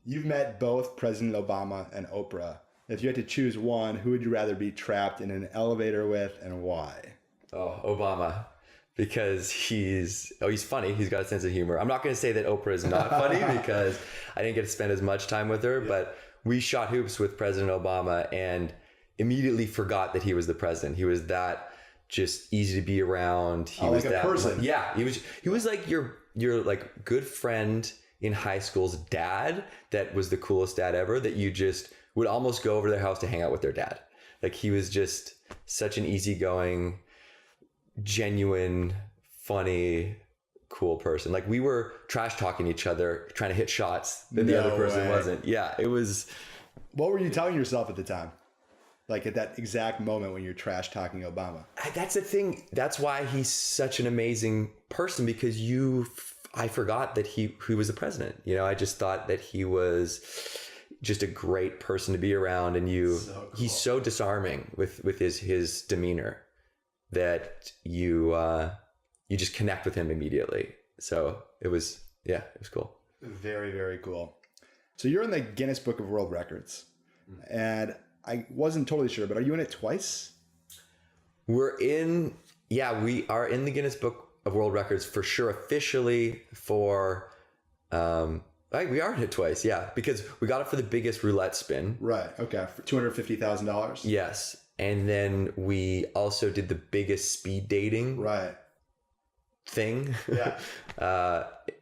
You've met both President Obama and Oprah. If you had to choose one, who would you rather be trapped in an elevator with and why? Oh, Obama. Because he's funny. He's got a sense of humor. I'm not going to say that Oprah is not funny because I didn't get to spend as much time with her, but we shot hoops with President Obama and immediately forgot that he was the president. He was that just easy to be around. He was like a that person. Yeah, he was like your like good friend in high school's dad that was the coolest dad ever, that you just would almost go over to their house to hang out with their dad. Like he was just such an easygoing, genuine, funny, cool person. Like we were trash talking each other, trying to hit shots that the other person wasn't. Yeah, it was. What were you telling yourself at the time? Like at that exact moment when you're trash talking Obama? That's the thing. That's why he's such an amazing person, because I forgot that he was the president. You know, I just thought that he was just a great person to be around, and So cool. He's so disarming with his demeanor that you just connect with him immediately. So it was cool. Very, very cool. So you're in the Guinness Book of World Records, and I wasn't totally sure, but are you in it twice? We are in the Guinness Book of World Records for sure, officially for, we are in it twice. Yeah. Because we got it for the biggest roulette spin. Right. Okay. For $250,000. Yes. And then we also did the biggest speed dating thing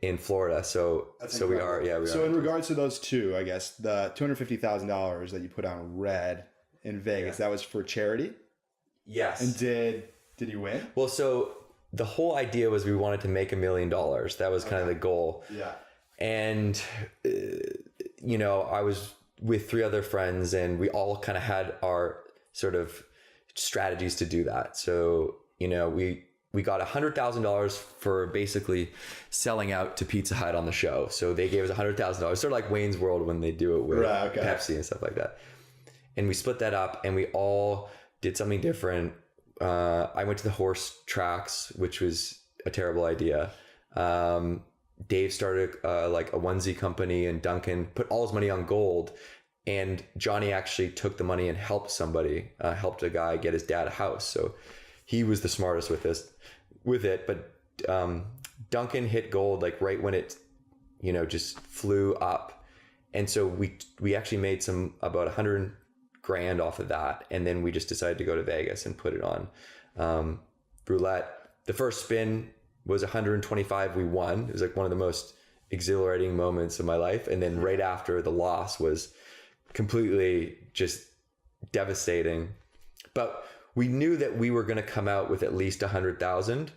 in Florida. So we are. So in regards to those two, I guess the $250,000 that you put on red in Vegas, that was for charity. Yes. And did you win? Well, so the whole idea was we wanted to make $1 million. That was kind of the goal. Yeah. And, I was with 3 other friends, and we all kind of had our sort of strategies to do that. So, we got $100,000 for basically selling out to Pizza Hut on the show. So they gave us $100,000, sort of like Wayne's World when they do it with Pepsi and stuff like that. And we split that up, and we all did something different. I went to the horse tracks, which was a terrible idea. Dave started like a onesie company, and Duncan put all his money on gold. And Johnny actually took the money and helped a guy get his dad a house. So he was the smartest with it. But Duncan hit gold like right when it, just flew up. And so we actually made about 100 grand off of that. And then we just decided to go to Vegas and put it on roulette. The first spin was 125. We won. It was like one of the most exhilarating moments of my life. And then right after, the loss was completely just devastating. But we knew that we were going to come out with at least 100,000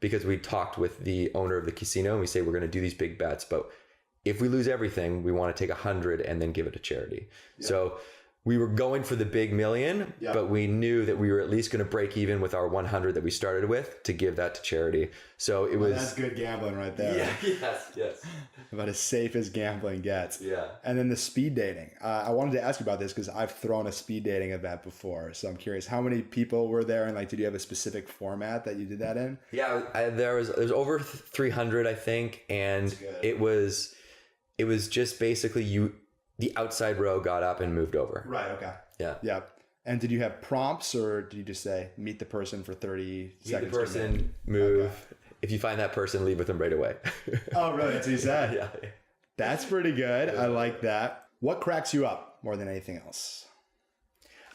because we talked with the owner of the casino, and we say, we're going to do these big bets, but if we lose everything, we want to take 100 and then give it to charity. Yeah. So we were going for the big million, but we knew that we were at least going to break even with our 100 that we started with to give that to charity. So it was... That's good gambling right there. Yeah, yes. About as safe as gambling gets. Yeah. And then the speed dating. I wanted to ask you about this because I've thrown a speed dating event before. So I'm curious, how many people were there? And did you have a specific format that you did that in? Yeah, there was over 300, I think. And it was just basically the outside row got up and moved over. Right. Okay. Yeah. Yeah. And did you have prompts, or did you just say, meet the person for 30 seconds? Meet the person, move. Okay. If you find that person, leave with them right away. Oh, really? That's what you said? Yeah. That's pretty good. Yeah. I like that. What cracks you up more than anything else?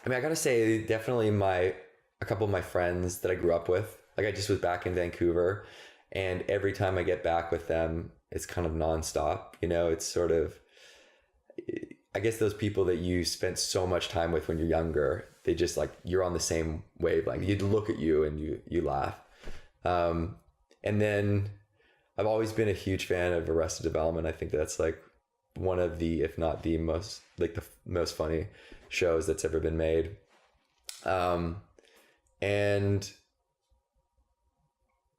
I mean, I got to say, definitely a couple of my friends that I grew up with. Like, I just was back in Vancouver, and every time I get back with them, it's kind of nonstop. It's sort of... I guess those people that you spent so much time with when you're younger, they just you're on the same wavelength. You look at you and you laugh. And then I've always been a huge fan of Arrested Development. I think that's one of the, if not the most, the most funny shows that's ever been made. And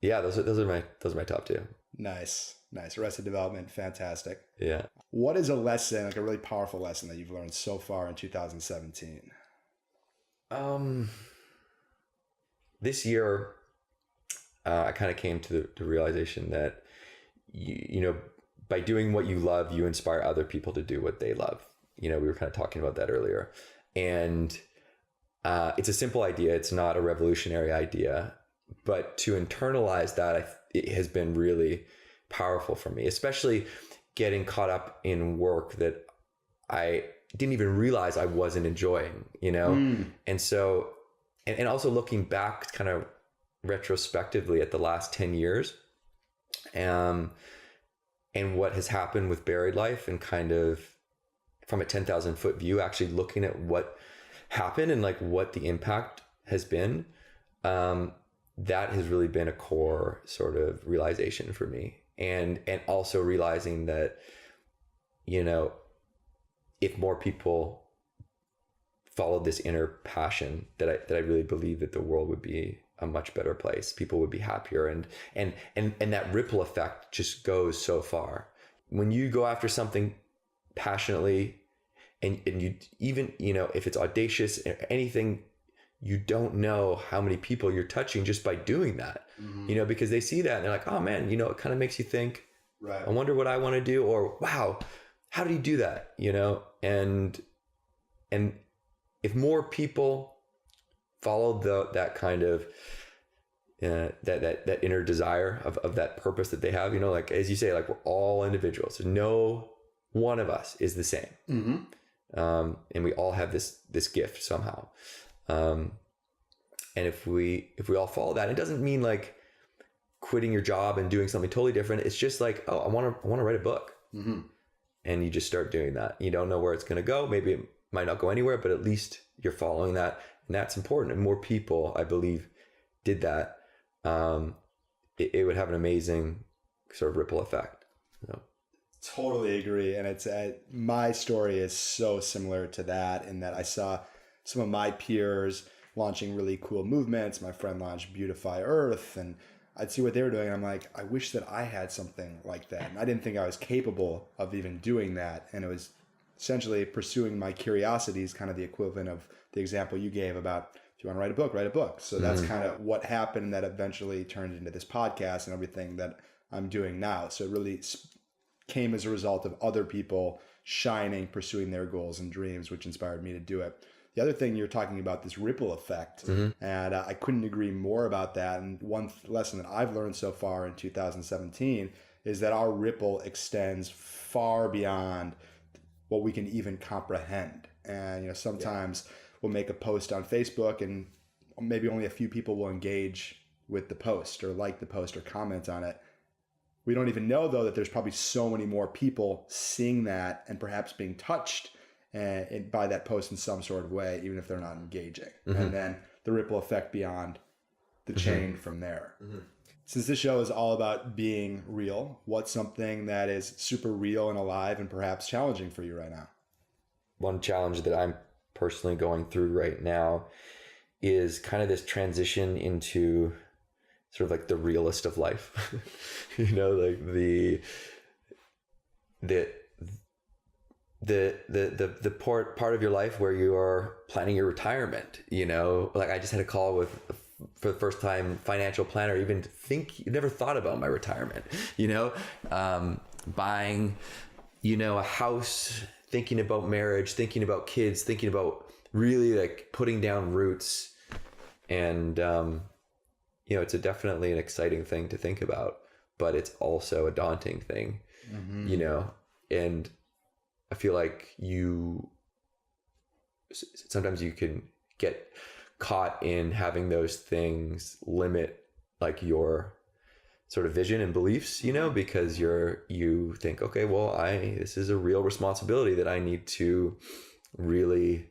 yeah, those are my top 2. Nice. Arrested Development. Fantastic. Yeah. What is a lesson, a really powerful lesson that you've learned so far in 2017? This year, I kind of came to the realization that, by doing what you love, you inspire other people to do what they love. We were kind of talking about that earlier. And it's a simple idea. It's not a revolutionary idea, but to internalize that, it has been really powerful for me, especially getting caught up in work that I didn't even realize I wasn't enjoying, And so, and also looking back kind of retrospectively at the last 10 years, and what has happened with Buried Life, and kind of from a 10,000 foot view, actually looking at what happened and like what the impact has been, that has really been a core sort of realization for me. And also realizing that, if more people followed this inner passion, that I really believe that the world would be a much better place. People would be happier, and that ripple effect just goes so far. When you go after something passionately, and you even, if it's audacious or anything, you don't know how many people you're touching just by doing that, because they see that and they're like, oh man, it kind of makes you think, right, I wonder what I want to do, or wow, how did he do that? And if more people followed that kind of, that inner desire of that purpose that they have, like, as you say, like, we're all individuals. No one of us is the same. And we all have this gift somehow. And if we all follow that, it doesn't mean like quitting your job and doing something totally different. It's just like, oh, I want to write a book. And you just start doing that. You don't know where it's going to go. Maybe it might not go anywhere, but at least you're following that. And that's important. And more people, I believe, did that. It would have an amazing sort of ripple effect. Totally agree. And it's my story is so similar to that, in that I saw some of my peers launching really cool movements. My friend launched Beautify Earth, and I'd see what they were doing. And I'm like, I wish that I had something like that. And I didn't think I was capable of even doing that. And it was essentially pursuing my curiosities, kind of the equivalent of the example you gave about, if you want to write a book, write a book. So that's kind of what happened, that eventually turned into this podcast and everything that I'm doing now. So it really came as a result of other people shining, pursuing their goals and dreams, which inspired me to do it. The other thing you're talking about, this ripple effect, and I couldn't agree more about that. And one lesson that I've learned so far in 2017 is that our ripple extends far beyond what we can even comprehend. And sometimes we'll make a post on Facebook, and maybe only a few people will engage with the post or like the post or comment on it. We don't even know, though, that there's probably so many more people seeing that and perhaps being touched by that post in some sort of way, even if they're not engaging. And then the ripple effect beyond the chain from there. Since this show is all about being real, what's something that is super real and alive and perhaps challenging for you right now? One challenge that I'm personally going through right now is kind of this transition into sort of like the realist of life. Like the part of your life where you are planning your retirement. Like I just had a call with, for the first time, financial planner. Even never thought about my retirement. Buying, a house, thinking about marriage, thinking about kids, thinking about really like putting down roots. And it's definitely an exciting thing to think about, but it's also a daunting thing. And I feel like sometimes you can get caught in having those things limit like your sort of vision and beliefs, because you think, okay, well, this is a real responsibility that I need to really,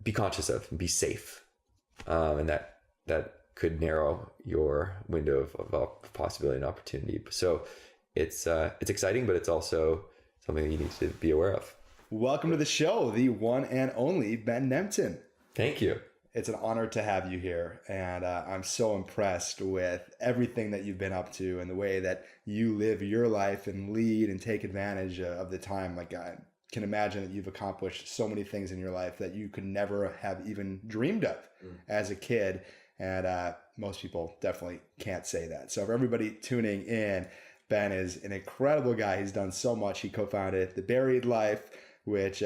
be conscious of and be safe. And that could narrow your window of possibility and opportunity. So it's exciting, but it's also something that you need to be aware of. Welcome to the show, the one and only Ben Nemtin. Thank you. It's an honor to have you here. And I'm so impressed with everything that you've been up to and the way that you live your life and lead and take advantage of the time. Like, I can imagine that you've accomplished so many things in your life that you could never have even dreamed of as a kid. And most people definitely can't say that. So for everybody tuning in, Ben is an incredible guy. He's done so much. He co-founded The Buried Life, which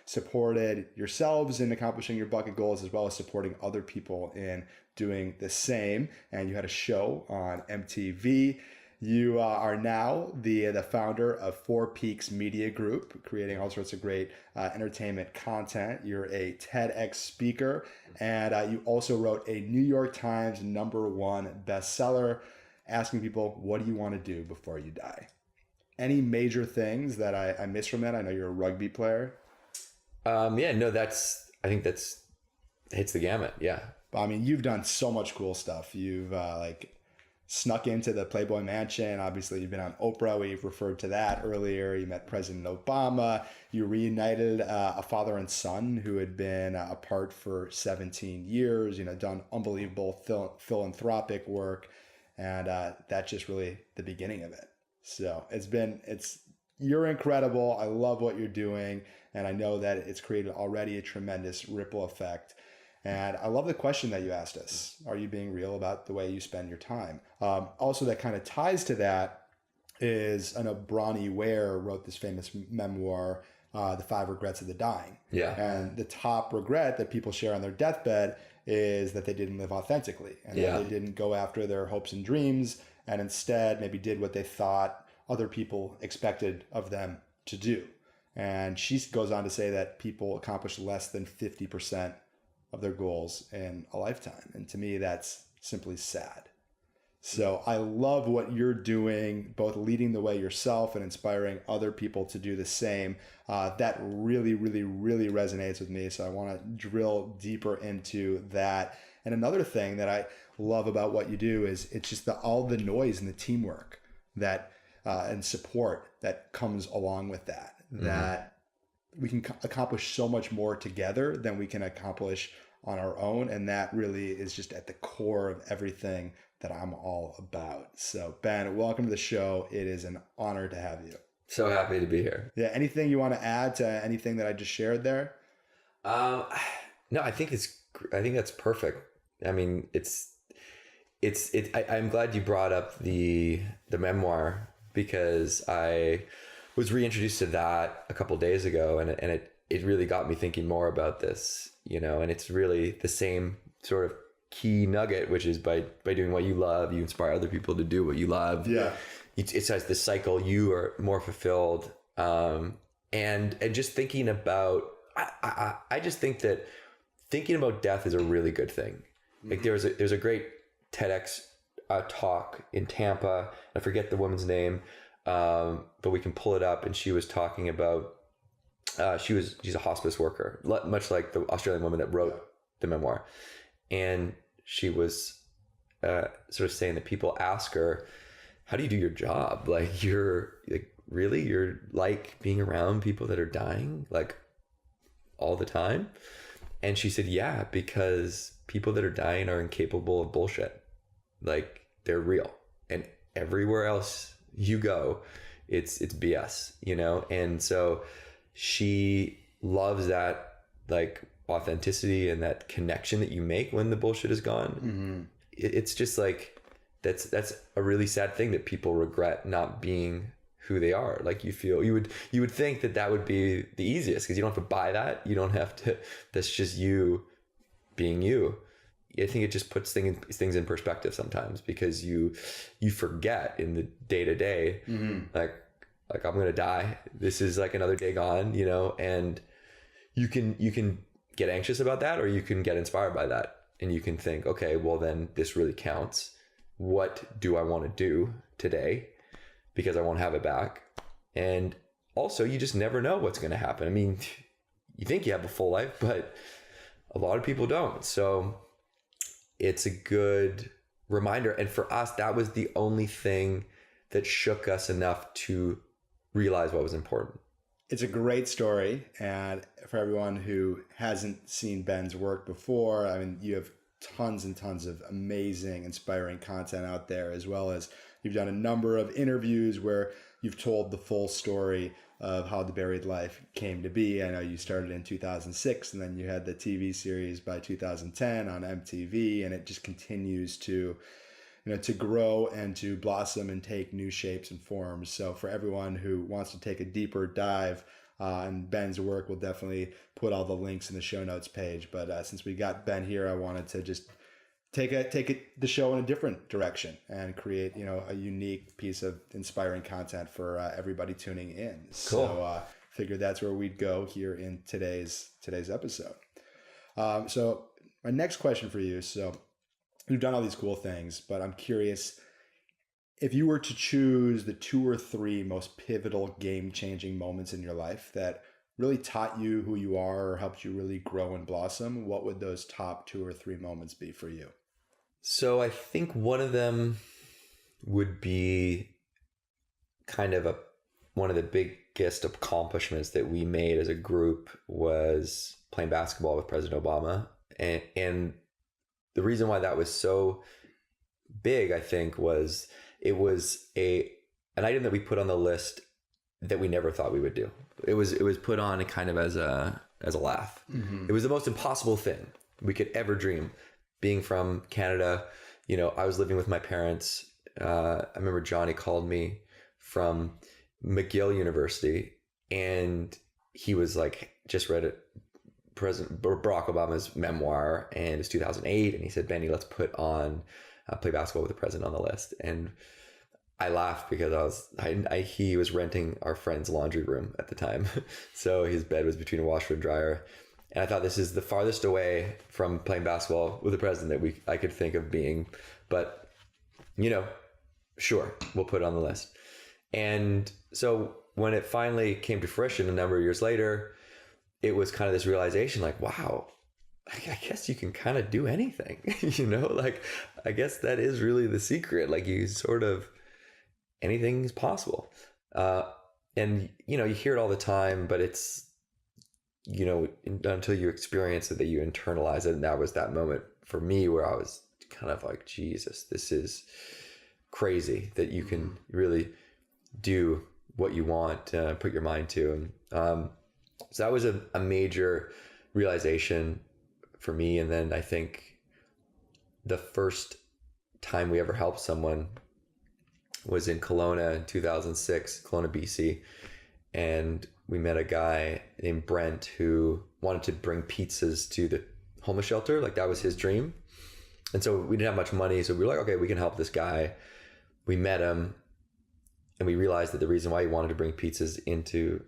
supported yourselves in accomplishing your bucket goals, as well as supporting other people in doing the same. And you had a show on MTV. You are now the founder of Four Peaks Media Group, creating all sorts of great entertainment content. You're a TEDx speaker, and you also wrote a New York Times #1 bestseller, asking people, what do you want to do before you die? Any major things that I missed from that? I know you're a rugby player. Yeah, no, I think that's hits the gamut. Yeah. I mean, you've done so much cool stuff. You've snuck into the Playboy Mansion. Obviously, you've been on Oprah. We've referred to that earlier. You met President Obama. You reunited a father and son who had been apart for 17 years, done unbelievable philanthropic work. And that's just really the beginning of it. So you're incredible. I love what you're doing. And I know that it's created already a tremendous ripple effect. And I love the question that you asked us. Are you being real about the way you spend your time? Also, that kind of ties to that is, I know Bronnie Ware wrote this famous memoir, The 5 Regrets of the Dying. Yeah. And the top regret that people share on their deathbed is that they didn't live authentically, and that they didn't go after their hopes and dreams, and instead maybe did what they thought other people expected of them to do. And she goes on to say that people accomplish less than 50% of their goals in a lifetime. And to me, that's simply sad. So I love what you're doing, both leading the way yourself and inspiring other people to do the same. That really, really, really resonates with me. So I want to drill deeper into that. And another thing that I love about what you do is it's just all the noise and the teamwork that and support that comes along with that. Mm-hmm. That we can accomplish so much more together than we can accomplish on our own. And that really is just at the core of everything that I'm all about. So Ben, welcome to the show. It is an honor to have you. So happy to be here. Yeah. Anything you want to add to anything that I just shared there? No, I think that's perfect. I mean, I'm glad you brought up the memoir, because I was reintroduced to that a couple of days ago, and it really got me thinking more about this, and it's really the same sort of key nugget, which is by doing what you love, you inspire other people to do what you love. Yeah. It's as the cycle, you are more fulfilled. And just thinking about, I just think that thinking about death is a really good thing. Mm-hmm. Like there's a great TEDx talk in Tampa. I forget the woman's name, but we can pull it up. And she was talking about, she's a hospice worker, much like the Australian woman that wrote the memoir. And she was sort of saying that people ask her, how do you do your job? Like, you're like being around people that are dying, like, all the time? And she said, yeah, because people that are dying are incapable of bullshit. Like, they're real. And everywhere else you go, it's BS, And so she loves that, like, authenticity and that connection that you make when the bullshit is gone. Mm-hmm. It's just like, that's a really sad thing, that people regret not being who they are. Like, you would think that would be the easiest, because you don't have to buy that. You don't have to, that's just you being you. I think it just puts things in perspective sometimes, because you forget in the day to day, like I'm going to die. This is like another day gone, and you can get anxious about that, or you can get inspired by that, and you can think, okay, well then this really counts. What do I want to do today? Because I won't have it back. And also, you just never know what's going to happen. I mean, you think you have a full life, but a lot of people don't. So it's a good reminder. And for us, that was the only thing that shook us enough to realize what was important. It's a great story. And for everyone who hasn't seen Ben's work before, I mean, you have tons and tons of amazing, inspiring content out there, as well as you've done a number of interviews where you've told the full story of how the buried life came to be. I know you started in 2006, and then you had the TV series by 2010 on MTV, and it just continues to, to grow and to blossom and take new shapes and forms. So for everyone who wants to take a deeper dive on Ben's work, we'll definitely put all the links in the show notes page. But since we got Ben here, I wanted to just take the show in a different direction and create, a unique piece of inspiring content for everybody tuning in. Cool. So figured that's where we'd go here in today's episode. So my next question for you. So you've done all these cool things, but I'm curious if you were to choose the 2 or 3 most pivotal game-changing moments in your life that really taught you who you are or helped you really grow and blossom, what would those top 2 or 3 moments be for you? So I think one of them would be kind of one of the biggest accomplishments that we made as a group was playing basketball with President Obama. And the reason why that was so big, I think, was it was an item that we put on the list that we never thought we would do. It was put on kind of as a laugh. Mm-hmm. It was the most impossible thing we could ever dream. Being from Canada, I was living with my parents. I remember Johnny called me from McGill University, and he was like, just read President Barack Obama's memoir, and it's 2008, and he said, Benny, let's put on play basketball with the president on the list. And I laughed because he was renting our friend's laundry room at the time. So his bed was between a washer and dryer. And I thought, this is the farthest away from playing basketball with the president that I could think of being. But, sure, we'll put it on the list. And so when it finally came to fruition a number of years later, it was kind of this realization like, wow, I guess you can kind of do anything, I guess that is really the secret. Like you sort of, anything is possible. And, you hear it all the time, but it's, until you experience it, that you internalize it. And that was that moment for me where I was kind of like, Jesus, this is crazy that you can really do what you want, put your mind to. And so that was a major realization for me. And then I think the first time we ever helped someone was in Kelowna in 2006, Kelowna, BC. And we met a guy named Brent who wanted to bring pizzas to the homeless shelter. Like that was his dream. And so we didn't have much money. So we were like, okay, we can help this guy. We met him and we realized that the reason why he wanted to bring pizzas into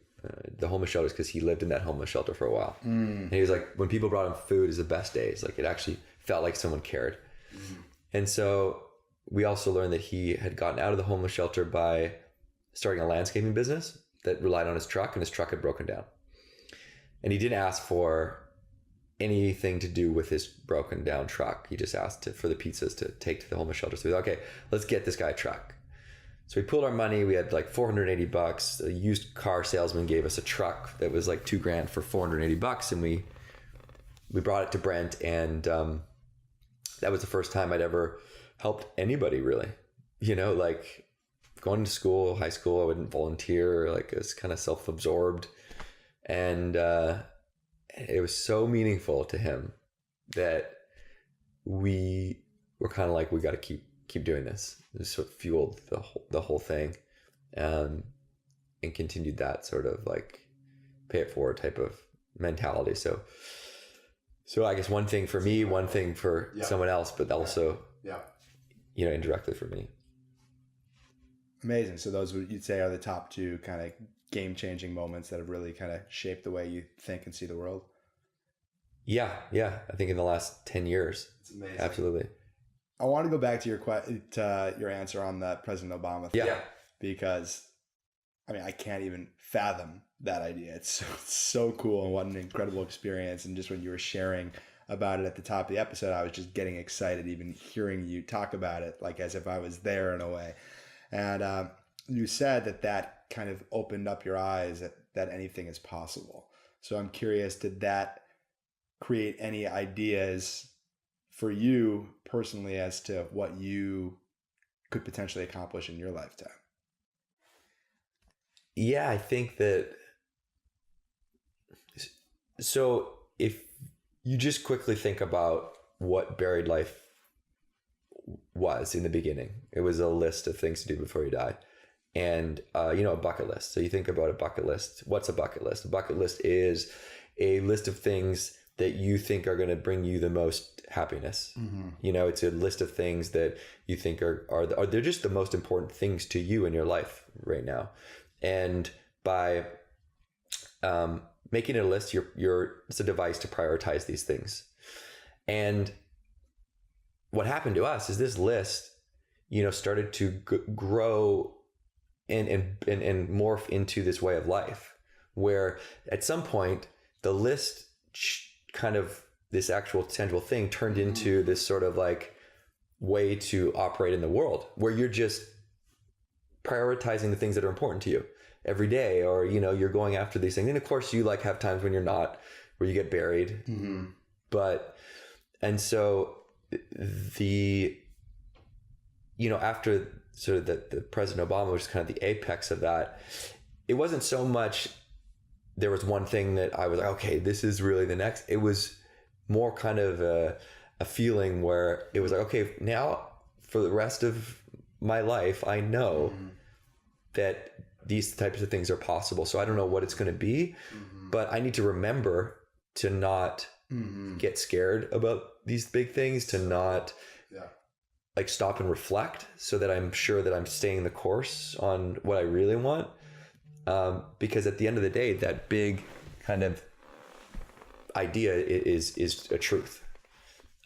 the homeless shelter is because he lived in that homeless shelter for a while. And he was like, when people brought him food, it was the best days. Like it actually felt like someone cared. And so we also learned that he had gotten out of the homeless shelter by starting a landscaping business that relied on his truck, and his truck had broken down. And he didn't ask for anything to do with his broken down truck. He just asked for the pizzas to take to the homeless shelter. So we thought, okay, let's get this guy a truck. So we pulled our money. We had like $480. A used car salesman gave us a truck that was like $2,000 for $480. And we brought it to Brent. And that was the first time I'd ever helped anybody really, like going to school, high school, I wouldn't volunteer, like I was kind of self-absorbed. And it was so meaningful to him that we were kind of like, we got to keep doing this. It sort of fueled the whole thing, and continued that sort of like pay it forward type of mentality. So I guess one thing for me, one thing for someone else, but also, indirectly for me. Amazing. So those you'd say are the top 2 kind of game-changing moments that have really kind of shaped the way you think and see the world. Yeah. I think in the last 10 years. It's amazing. Absolutely. I want to go back to your answer on the President Obama thing. Yeah. Because, I can't even fathom that idea. It's so cool, and what an incredible experience. And just when you were sharing about it at the top of the episode, I was just getting excited even hearing you talk about it, like as if I was there in a way. And you said that kind of opened up your eyes that anything is possible. So I'm curious, did that create any ideas for you personally as to what you could potentially accomplish in your lifetime? Yeah, I think that. So if you just quickly think about what buried life was in the beginning, it was a list of things to do before you die. And, a bucket list. So you think about a bucket list. What's a bucket list? A bucket list is a list of things that you think are going to bring you the most happiness. It's a list of things that you think are they're just the most important things to you in your life right now. And by making a list, it's a device to prioritize these things. And what happened to us is this list, started to grow and morph into this way of life, where at some point the list kind of, this actual tangible thing turned into this sort of like way to operate in the world, where you're just prioritizing the things that are important to you every day, or you're going after these things. And of course you like have times when you're not, where you get buried. But and so the after sort of the President Obama was kind of the apex of that, it wasn't so much there was one thing that I was like, okay, this is really the next. It was more kind of a feeling where it was like, okay, now for the rest of my life, I know that these types of things are possible. So I don't know what it's going to be, but I need to remember to not get scared about these big things, to not like stop and reflect, so that I'm sure that I'm staying the course on what I really want. Because at the end of the day, that big kind of idea is a truth.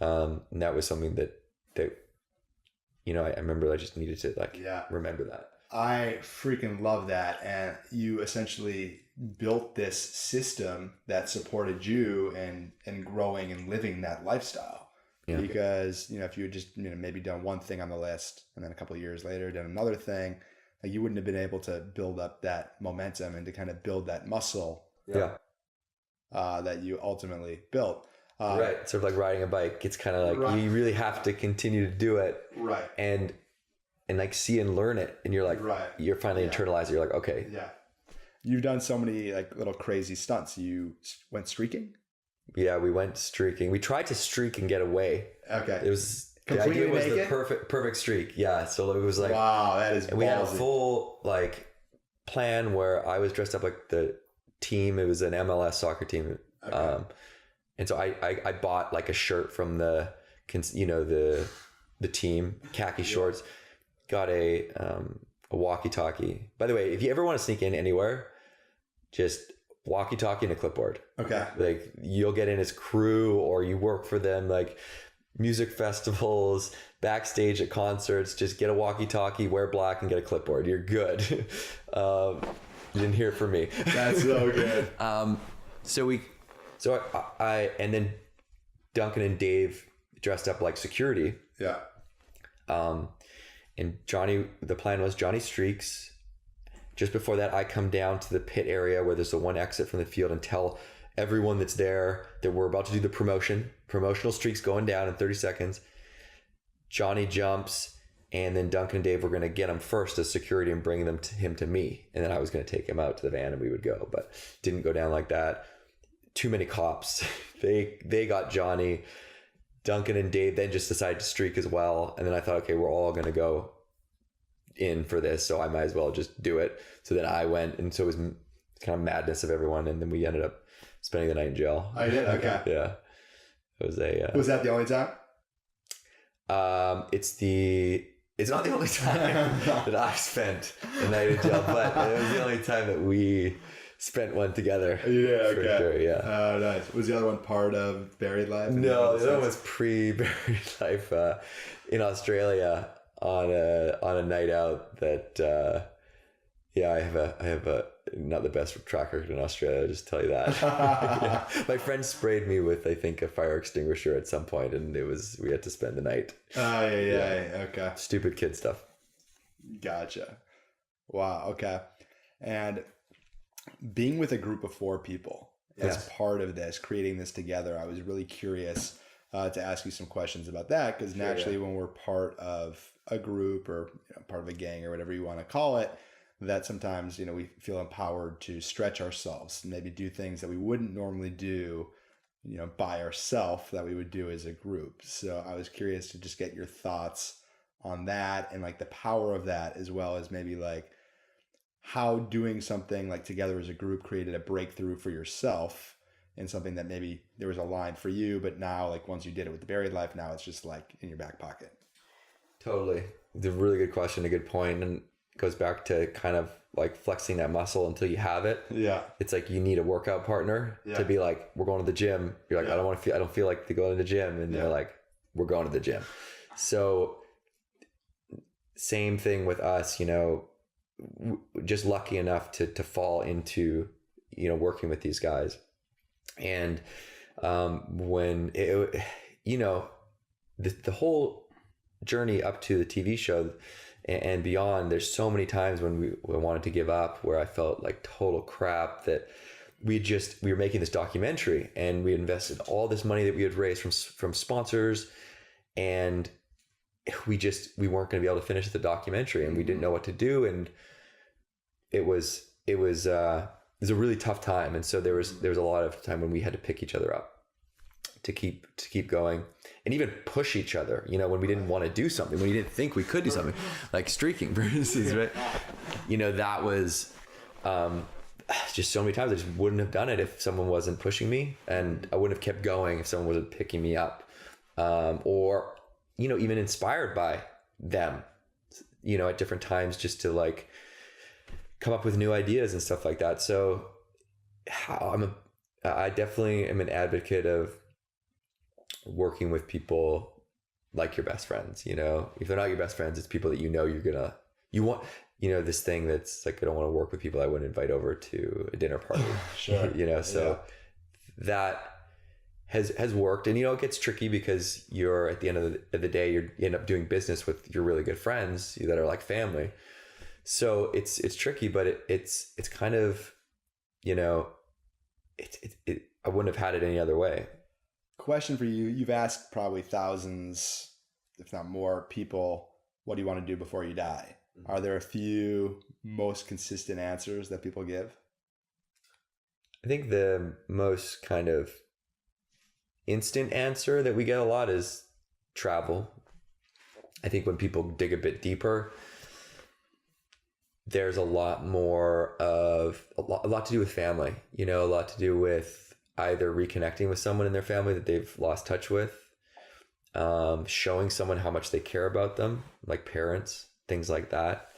And that was something that I remember I just needed to remember that. I freaking love that. And you essentially built this system that supported you and growing and living that lifestyle. Yeah. Because, if you had just, maybe done one thing on the list and then a couple of years later done another thing, like you wouldn't have been able to build up that momentum and to kind of build that muscle that you ultimately built. Right. Sort of like riding a bike. It's kind of like you really have to continue to do it. Right. And like see and learn it. And you're like, you're finally internalized. You're like, okay. Yeah. You've done so many like little crazy stunts. You went streaking? Yeah, we went streaking. We tried to streak and get away. Okay. It was completely the idea was naked? the perfect streak. Yeah. So it was like, wow, that is ballsy. And we had a full like plan where I was dressed up like the team. It was an MLS soccer team. Okay. And so I bought like a shirt from the team, khaki shorts, got a walkie-talkie. By the way, if you ever want to sneak in anywhere, just walkie-talkie and a clipboard. Okay. Like you'll get in as crew, or you work for them, like music festivals, backstage at concerts, just get a walkie-talkie, wear black, and get a clipboard. You're good. You didn't hear it from me. That's so good. So I and then Duncan and Dave dressed up like security. Yeah. And Johnny, the plan was Johnny streaks. Just before that, I come down to the pit area where there's the one exit from the field and tell everyone that's there that we're about to do the promotional streaks going down in 30 seconds. Johnny jumps, and then Duncan and Dave were going to get him first as security and bring him to me. And then I was going to take him out to the van and we would go, but didn't go down like that. Too many cops. They got Johnny. Duncan and Dave then just decided to streak as well. And then I thought, okay, we're all going to go in for this, so I might as well just do it. So then I went, and so it was kind of madness of everyone, and then we ended up spending the night in jail. I did? Okay. Yeah. It was a... was that the only time? It's not the only time that I spent the night in jail, but it was the only time that we spent one together. Yeah, okay. For sure, yeah. Oh, nice. Was the other one part of buried life? No, the other one was pre-buried life in Australia on a night out that I have a not the best track record in Australia, I'll just tell you that. Yeah. My friend sprayed me with, I think, a fire extinguisher at some point, and we had to spend the night. Oh, yeah. Okay. Stupid kid stuff. Gotcha. Wow. Okay. And being with a group of 4 people as part of this, creating this together, I was really curious to ask you some questions about that, because naturally when we're part of a group or part of a gang or whatever you want to call it, that sometimes, we feel empowered to stretch ourselves, maybe do things that we wouldn't normally do, by ourselves that we would do as a group. So I was curious to just get your thoughts on that and like the power of that, as well as maybe like how doing something like together as a group created a breakthrough for yourself and something that maybe there was a line for you, but now like once you did it with the buried life, now it's just like in your back pocket. Totally. It's a really good question, a good point, and it goes back to kind of like flexing that muscle until you have it. Yeah. It's like you need a workout partner to be like, we're going to the gym. You're like, I don't feel like to go to the gym, and they're like, we're going to the gym. So same thing with us, just lucky enough to fall into, working with these guys. And when it, the whole journey up to the TV show and beyond, there's so many times when we wanted to give up, where I felt like total crap, that we were making this documentary and we invested all this money that we had raised from sponsors, and we weren't going to be able to finish the documentary, and we didn't know what to do. And it was a really tough time. And so there was a lot of time when we had to pick each other up to keep going, and even push each other, when we didn't want to do something, when we didn't think we could do something, like streaking, for instance, right? That was just so many times I just wouldn't have done it if someone wasn't pushing me, and I wouldn't have kept going if someone wasn't picking me up, or even inspired by them, at different times, just to like come up with new ideas and stuff like that. So I definitely am an advocate of working with people like your best friends. If they're not your best friends, it's people that you want, this thing that's like, I don't want to work with people I wouldn't invite over to a dinner party. Sure. So that has worked. And it gets tricky because you're, at the end of the day, you end up doing business with your really good friends that are like family. So it's tricky, but it's kind of, I wouldn't have had it any other way. Question for you. You've asked probably thousands, if not more, people, what do you want to do before you die? Mm-hmm. Are there a few most consistent answers that people give? I think the most kind of instant answer that we get a lot is travel. I think when people dig a bit deeper, there's a lot more of a lot to do with family, a lot to do with either reconnecting with someone in their family that they've lost touch with, showing someone how much they care about them, like parents, things like that,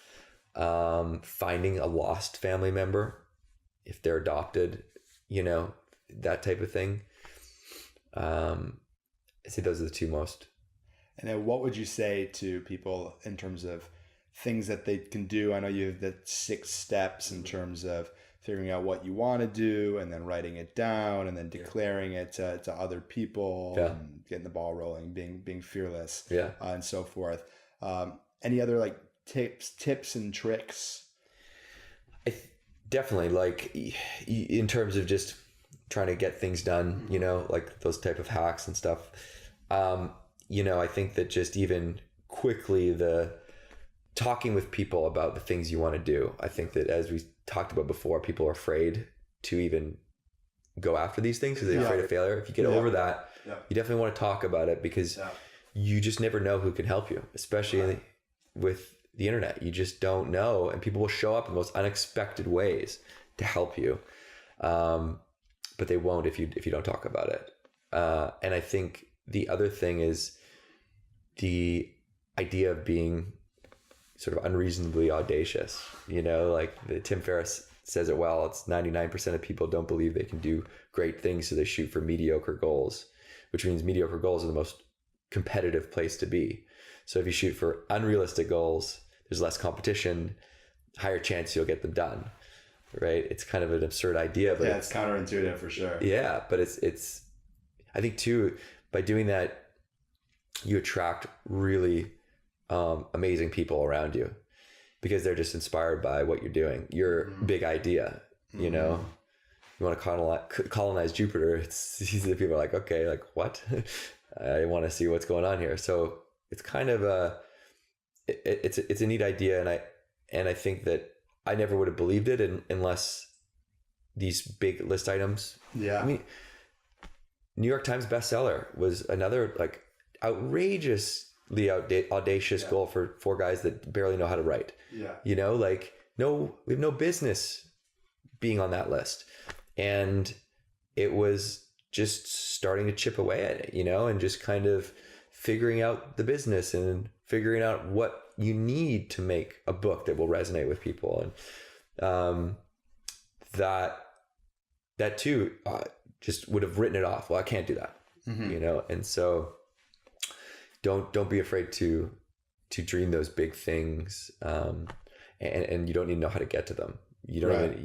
finding a lost family member if they're adopted, that type of thing. I say those are the two most. And then what would you say to people in terms of things that they can do? I know you have the 6 steps in terms of figuring out what you want to do, and then writing it down, and then declaring it to other people, and getting the ball rolling, being fearless, and so forth. Any other like tips and tricks? Definitely, like in terms of just trying to get things done, like those type of hacks and stuff. I think that just even quickly the talking with people about the things you want to do. I think that, as we talked about before, people are afraid to even go after these things because they're afraid of failure. If you get over that, you definitely want to talk about it, because you just never know who can help you, especially with the internet. You just don't know, and people will show up in the most unexpected ways to help you. But they won't if you don't talk about it. And I think the other thing is the idea of being sort of unreasonably audacious. Like Tim Ferriss says it well. It's 99% of people don't believe they can do great things, so they shoot for mediocre goals, which means mediocre goals are the most competitive place to be. So if you shoot for unrealistic goals, there's less competition, higher chance you'll get them done. Right? It's kind of an absurd idea, but it's counterintuitive for sure. Yeah, but it's I think too, by doing that, you attract really amazing people around you, because they're just inspired by what you're doing, your big idea. You want to colonize Jupiter. It's easy. People are like, okay, like what? I want to see what's going on here. So it's kind of it's a neat idea, and I think that I never would have believed it unless these big list items. Yeah. I mean, New York Times bestseller was another like outrageously audacious goal for 4 guys that barely know how to write. Yeah. You know, like we have no business being on that list. And it was just starting to chip away at it, you know, and just kind of figuring out the business and figuring out what you need to make a book that will resonate with people. And that too, just would have written it off. Well, I can't do that, you know? And so don't be afraid to dream those big things. And you don't need to know how to get to them. You don't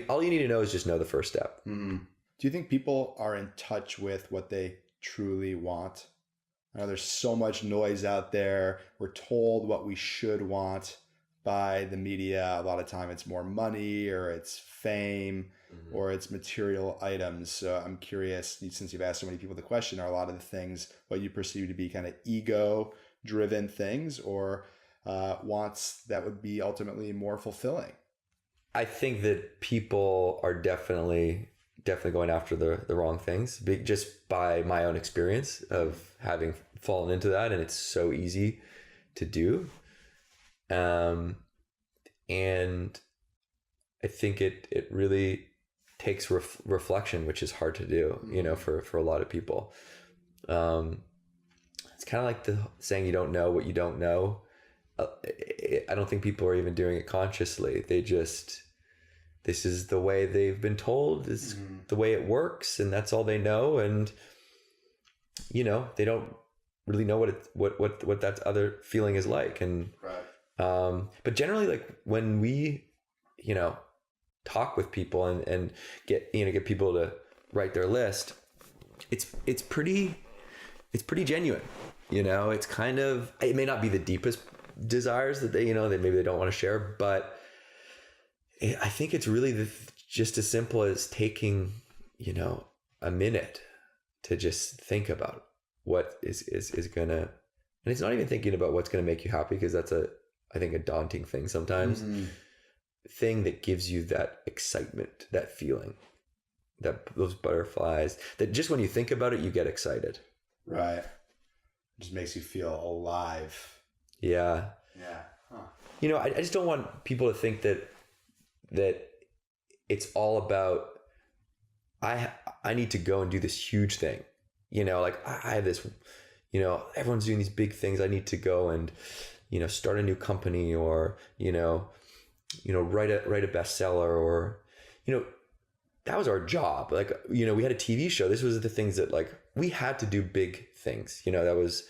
all you need to know is just know the first step. Mm-hmm. Do you think people are in touch with what they truly want? I know there's so much noise out there. We're told what we should want by the media. A lot of time it's more money or it's fame or it's material items. So I'm curious, since you've asked so many people the question, are a lot of the things what you perceive to be kind of ego driven things or wants that would be ultimately more fulfilling? I think that people are definitely going after the wrong things, just by my own experience of having fallen into that, and it's so easy to do. And I think it really takes reflection, which is hard to do, you know, for a lot of people. It's kind of like the saying, you don't know what you don't know. I don't think people are even doing it consciously. This is the way they've been told, this is the way it works, and that's all they know. And, you know, they don't really know what that other feeling is like. And, but generally, like when we, you know, talk with people and get people to write their list, it's pretty genuine, you know. It's kind of, it may not be the deepest desires that they, you know, that maybe they don't want to share, but I think it's really just as simple as taking, you know, a minute to just think about what is gonna, and it's not even thinking about what's gonna make you happy, because that's I think a daunting thing sometimes. Thing that gives you that excitement, that feeling, those butterflies, that just when you think about it, you get excited. Right. It just makes you feel alive. Yeah. Yeah. Huh. You know, I just don't want people to think that it's all about, I need to go and do this huge thing, you know, like I have this, you know, everyone's doing these big things. I need to go and, you know, start a new company, or, you know, write a bestseller, or, you know, that was our job. Like, you know, we had a TV show. This was the things that, like, we had to do big things, you know, that was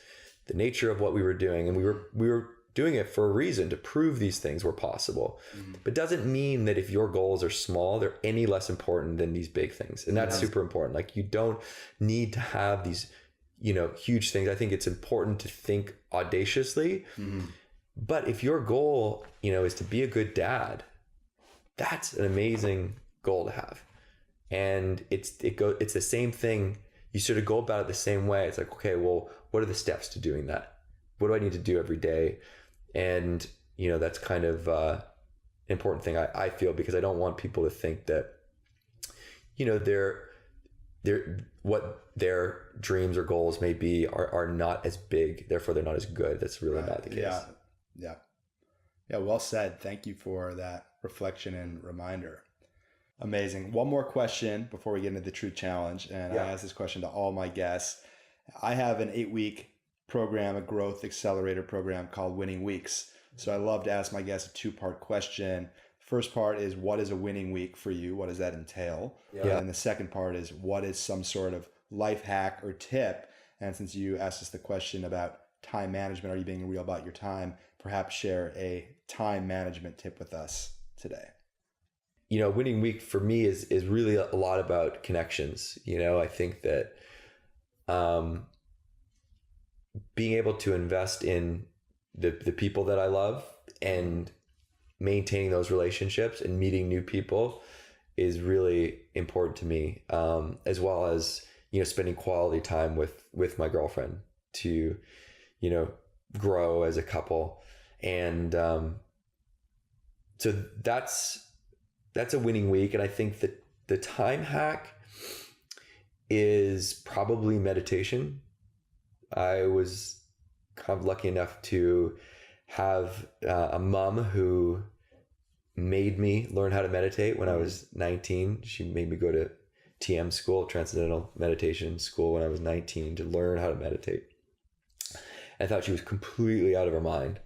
the nature of what we were doing. And we were doing it for a reason, to prove these things were possible. But doesn't mean that if your goals are small, they're any less important than these big things. And that's super important. Like, you don't need to have these, you know, huge things. I think it's important to think audaciously. But if your goal, you know, is to be a good dad, that's an amazing goal to have. And it's the same thing. You sort of go about it the same way. It's like, okay, well, what are the steps to doing that? What do I need to do every day? And, you know, that's kind of an important thing, I feel, because I don't want people to think that, you know, what their dreams or goals may be are not as big, therefore they're not as good. That's really not the case. Yeah. Well said. Thank you for that reflection and reminder. Amazing. One more question before we get into the true challenge. And I ask this question to all my guests. I have an 8-week program, a growth accelerator program called Winning Weeks. So I love to ask my guests a 2-part question. First part is, what is a winning week for you? What does that entail? And the second part is, what is some sort of life hack or tip? And since you asked us the question about time management, are you being real about your time? Perhaps share a time management tip with us today. You know, winning week for me is really a lot about connections. You know, I think that being able to invest in the people that I love and maintaining those relationships and meeting new people is really important to me, as well as, you know, spending quality time with my girlfriend to, you know, grow as a couple. And So that's a winning week. And I think that the time hack is probably meditation. I was kind of lucky enough to have a mom who made me learn how to meditate when I was 19. She made me go to TM school, Transcendental Meditation School, when I was 19 to learn how to meditate. I thought she was completely out of her mind,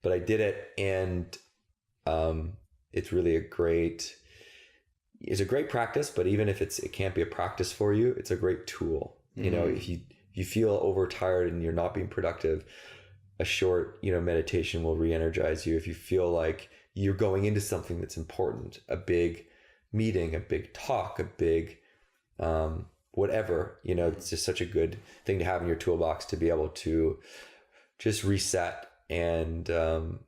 but I did it, and it's really a great practice. But even if it can't be a practice for you, it's a great tool. You know, if you feel overtired and you're not being productive, a short, meditation will re-energize you. If you feel like you're going into something that's important, a big meeting, a big talk, a big whatever, it's just such a good thing to have in your toolbox to be able to just reset and kind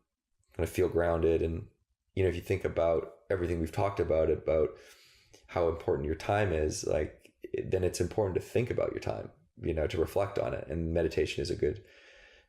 of feel grounded. And, if you think about everything we've talked about how important your time is, then it's important to think about your time, to reflect on it. And meditation is a good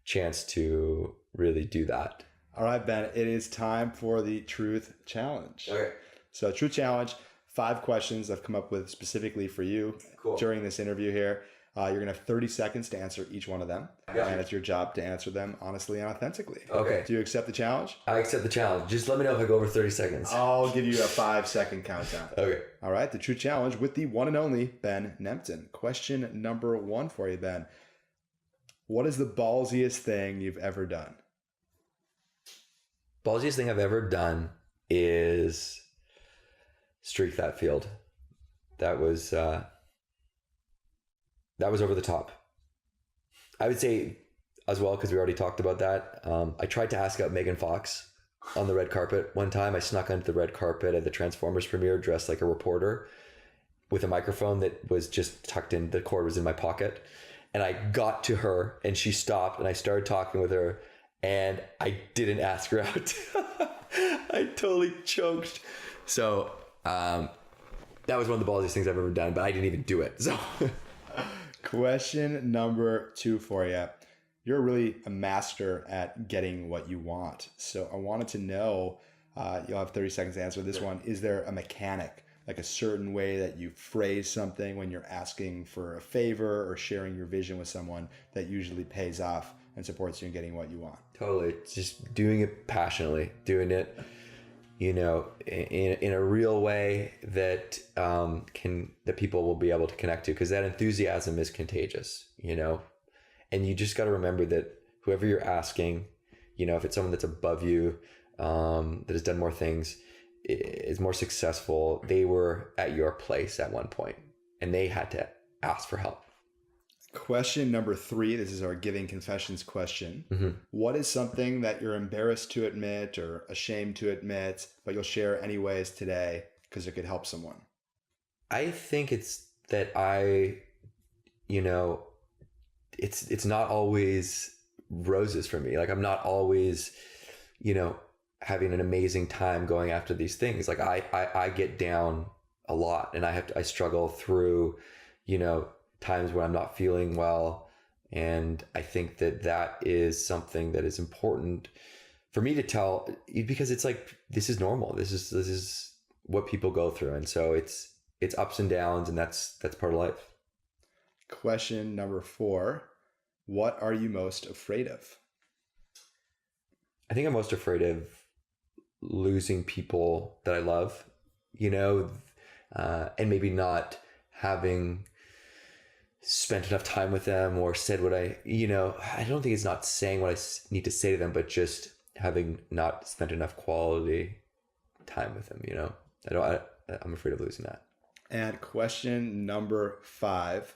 chance to really do that. All right, Ben, it is time for the truth challenge. Okay. So truth challenge, 5 questions I've come up with specifically for you during this interview here. You're going to have 30 seconds to answer each one of them. And it's your job to answer them honestly and authentically. Okay. Do you accept the challenge? I accept the challenge. Just let me know if I go over 30 seconds. I'll give you a 5-second countdown. Okay. All right. The truth challenge with the one and only Ben Nemtin. Question number 1 for you, Ben. What is the ballsiest thing you've ever done? Ballsiest thing I've ever done is streak that field. That was over the top. I would say as well, because we already talked about that. I tried to ask out Megan Fox on the red carpet one time. I snuck onto the red carpet at the Transformers premiere dressed like a reporter with a microphone that was just tucked in. The cord was in my pocket. And I got to her and she stopped and I started talking with her and I didn't ask her out. I totally choked. So that was one of the ballsiest things I've ever done, but I didn't even do it. So question number 2 for you. You're really a master at getting what you want. So I wanted to know, you'll have 30 seconds to answer this one. Is there a mechanic, like a certain way that you phrase something when you're asking for a favor or sharing your vision with someone that usually pays off and supports you in getting what you want? Totally. Just doing it passionately, doing it, in a real way that that people will be able to connect to, because that enthusiasm is contagious, and you just got to remember that whoever you're asking, if it's someone that's above you, that has done more things, is more successful, they were at your place at one point and they had to ask for help. Question number 3, this is our giving confessions question. Mm-hmm. What is something that you're embarrassed to admit or ashamed to admit, but you'll share anyways today because it could help someone? I think it's that it's not always roses for me. I'm not always, having an amazing time going after these things. I get down a lot and I struggle through, times when I'm not feeling well. And I think that is something that is important for me to tell, because it's this is normal. This is what people go through. And so it's ups and downs, and that's part of life. Question number 4, what are you most afraid of? I think I'm most afraid of losing people that I love, and maybe not having spent enough time with them or said what I don't think it's not saying what I need to say to them, but just having not spent enough quality time with them, I'm afraid of losing that. And question number 5,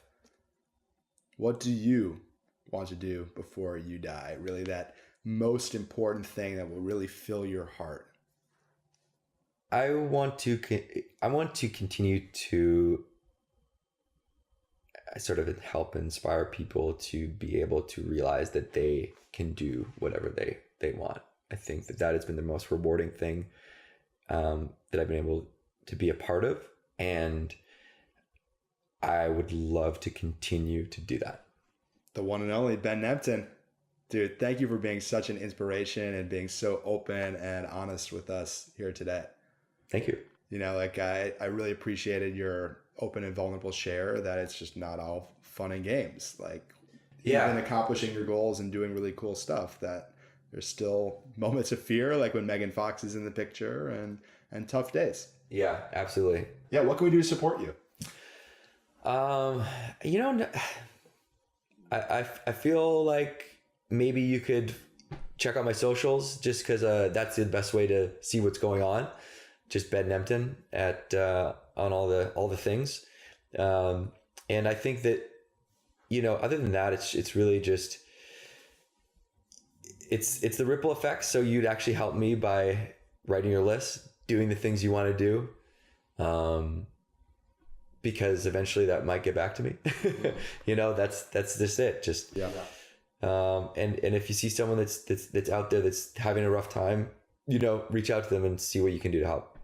what do you want to do before you die? Really that most important thing that will really fill your heart. I want to continue to sort of help inspire people to be able to realize that they can do whatever they want. I think that has been the most rewarding thing that I've been able to be a part of. And I would love to continue to do that. The one and only Ben Nemtin. Dude, thank you for being such an inspiration and being so open and honest with us here today. Thank you. You know, like I really appreciated your open and vulnerable share that it's just not all fun and games. Like, even accomplishing your goals and doing really cool stuff, that there's still moments of fear, like when Megan Fox is in the picture, and tough days. Yeah, absolutely. Yeah. What can we do to support you? You know, I feel like maybe you could check out my socials, just because that's the best way to see what's going on. Just Ben Nemtin at on all the things, and I think that, you know, other than that, it's really just it's the ripple effect. So you'd actually help me by writing your list, doing the things you want to do, because eventually that might get back to me. You know, that's just it. Just Yeah. And if you see someone that's out there that's having a rough time, you know, reach out to them and see what you can do to help.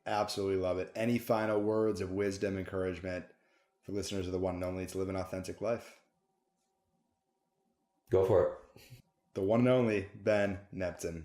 Absolutely love it. Any final words of wisdom, encouragement for listeners of the one and only to live an authentic life? Go for it. The one and only Ben Nemtin.